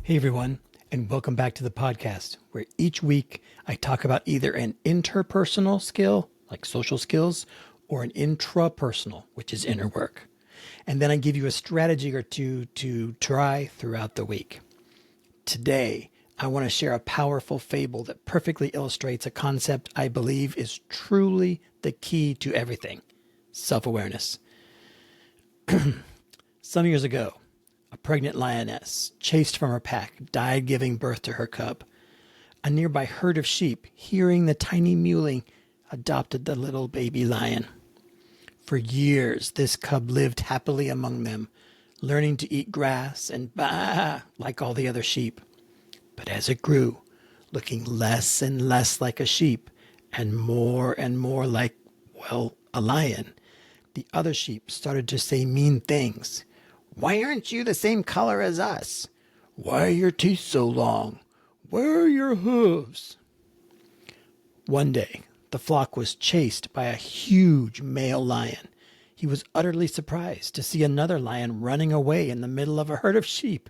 Hey everyone, and welcome back to the podcast, where each week I talk about either an interpersonal skill, like social skills, or an intrapersonal, which is inner work. And then I give you a strategy or two to try throughout the week. Today, I want to share a powerful fable that perfectly illustrates a concept I believe is truly the key to everything: self-awareness. Some years ago, a pregnant lioness, chased from her pack, died giving birth to her cub. A nearby herd of sheep, hearing the tiny mewling, adopted the little baby lion. For years, this cub lived happily among them, learning to eat grass and baa like all the other sheep. But as it grew, looking less and less like a sheep and more like, well, a lion, the other sheep started to say mean things. "Why aren't you the same color as us? Why are your teeth so long? Where are your hooves?" One day, the flock was chased by a huge male lion. He was utterly surprised to see another lion running away in the middle of a herd of sheep.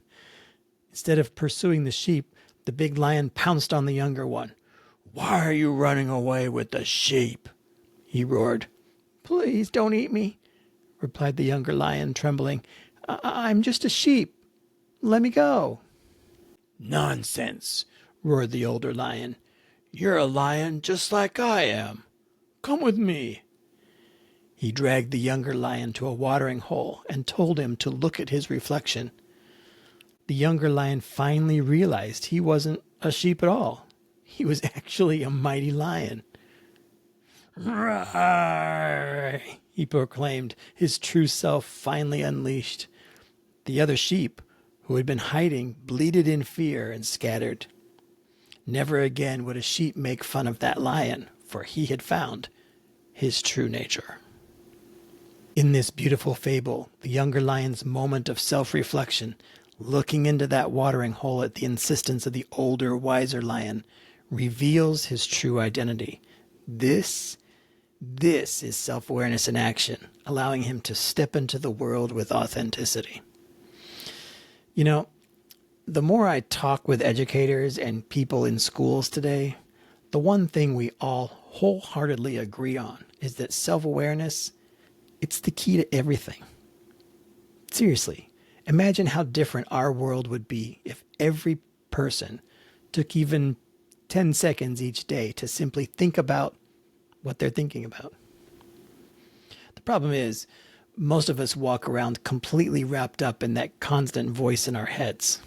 Instead of pursuing the sheep, the big lion pounced on the younger one. "Why are you running away with the sheep?" he roared. "Please don't eat me," replied the younger lion, trembling. I'm just a sheep. Let me go." "Nonsense," roared the older lion. "You're a lion just like I am. Come with me." He dragged the younger lion to a watering hole and told him to look at his reflection. The younger lion finally realized he wasn't a sheep at all. He was actually a mighty lion. "Roar!" he proclaimed, his true self finally unleashed. The other sheep, who had been hiding, bleated in fear and scattered. Never again would a sheep make fun of that lion, for he had found his true nature. In this beautiful fable, the younger lion's moment of self-reflection, looking into that watering hole at the insistence of the older, wiser lion, reveals his true identity. This is self-awareness in action, allowing him to step into the world with authenticity. You know, the more I talk with educators and people in schools today, the one thing we all wholeheartedly agree on is that self-awareness, it's the key to everything. Seriously, imagine how different our world would be if every person took even 10 seconds each day to simply think about what they're thinking about. The problem is, most of us walk around completely wrapped up in that constant voice in our heads.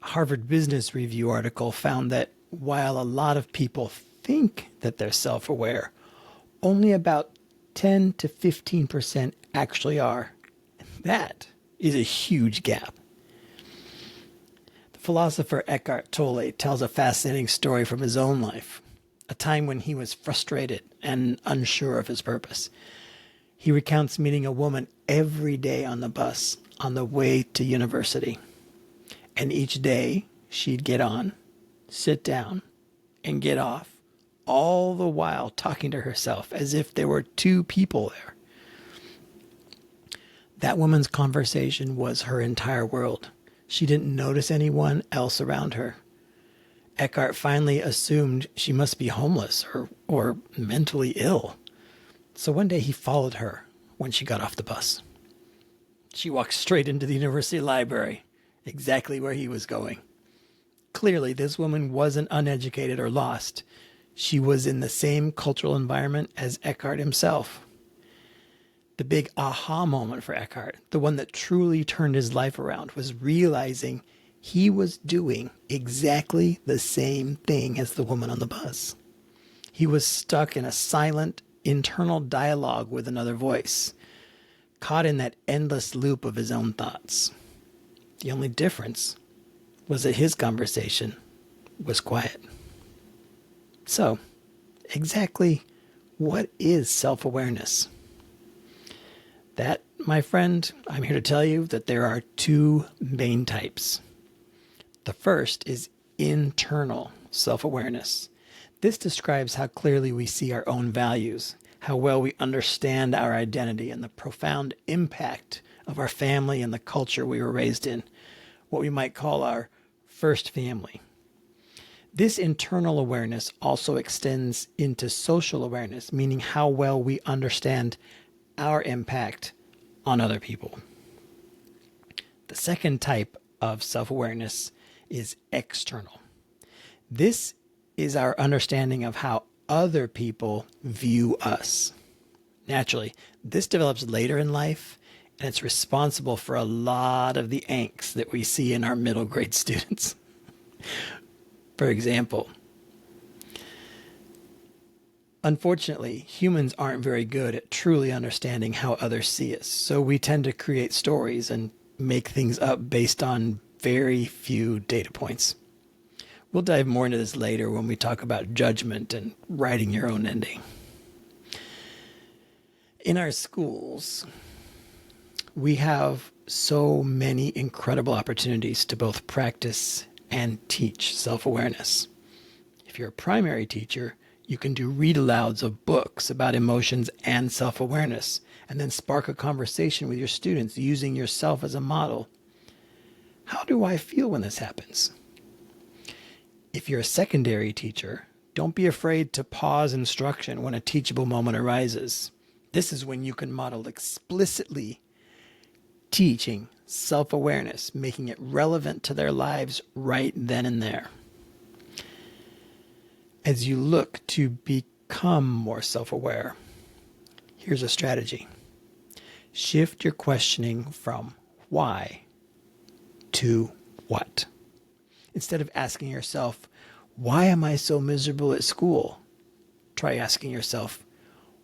A Harvard Business Review article found that while a lot of people think that they're self-aware, only about 10 to 15% actually are. That is a huge gap. The philosopher Eckhart Tolle tells a fascinating story from his own life, a time when he was frustrated and unsure of his purpose. He recounts meeting a woman every day on the bus on the way to university. And each day she'd get on, sit down, and get off, all the while talking to herself as if there were two people there. That woman's conversation was her entire world. She didn't notice anyone else around her. Eckhart finally assumed she must be homeless or mentally ill. So one day he followed her when she got off the bus. She walked straight into the university library, exactly where he was going. Clearly, this woman wasn't uneducated or lost. She was in the same cultural environment as Eckhart himself. The big aha moment for Eckhart, the one that truly turned his life around, was realizing he was doing exactly the same thing as the woman on the bus. He was stuck in a silent, internal dialogue with another voice, caught in that endless loop of his own thoughts. The only difference was that his conversation was quiet. So, exactly what is self-awareness? That, my friend, I'm here to tell you that there are two main types. The first is internal self-awareness. This describes how clearly we see our own values, how well we understand our identity, and the profound impact of our family and the culture we were raised in. what we might call our first family. This internal awareness also extends into social awareness, meaning how well we understand our impact on other people. The second type of self-awareness is external. This is our understanding of how other people view us. Naturally, this develops later in life, and it's responsible for a lot of the angst that we see in our middle grade students. For example, unfortunately, humans aren't very good at truly understanding how others see us, so we tend to create stories and make things up based on very few data points. We'll dive more into this later when we talk about judgment and writing your own ending. In our schools, we have so many incredible opportunities to both practice and teach self-awareness. If you're a primary teacher, you can do read-alouds of books about emotions and self-awareness, and then spark a conversation with your students using yourself as a model. How do I feel when this happens? If you're a secondary teacher, don't be afraid to pause instruction when a teachable moment arises. This is when you can model explicitly teaching self-awareness, making it relevant to their lives right then and there. As you look to become more self-aware, here's a strategy. Shift your questioning from why to what. Instead of asking yourself, why am I so miserable at school? Try asking yourself,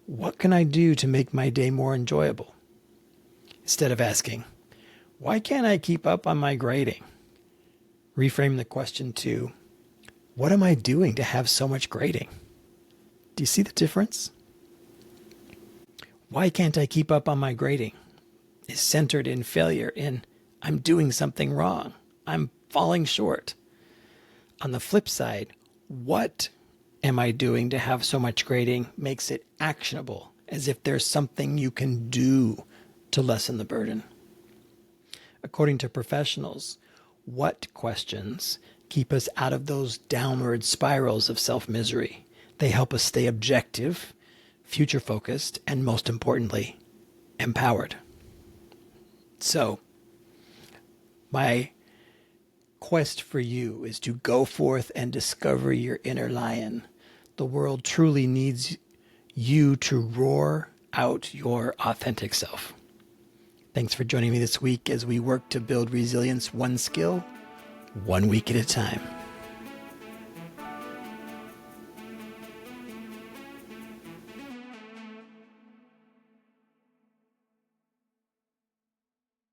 what can I do to make my day more enjoyable? Instead of asking, why can't I keep up on my grading? Reframe the question to, what am I doing to have so much grading? Do you see the difference? Why can't I keep up on my grading is centered in failure, in I'm doing something wrong. I'm falling short. On the flip side, what am I doing to have so much grading makes it actionable, as if there's something you can do to lessen the burden. According to professionals, what questions keep us out of those downward spirals of self-misery? They help us stay objective, future-focused, and most importantly, empowered. So, my quest for you is to go forth and discover your inner lion. The world truly needs you to roar out your authentic self. Thanks for joining me this week as we work to build resilience one skill, one week at a time.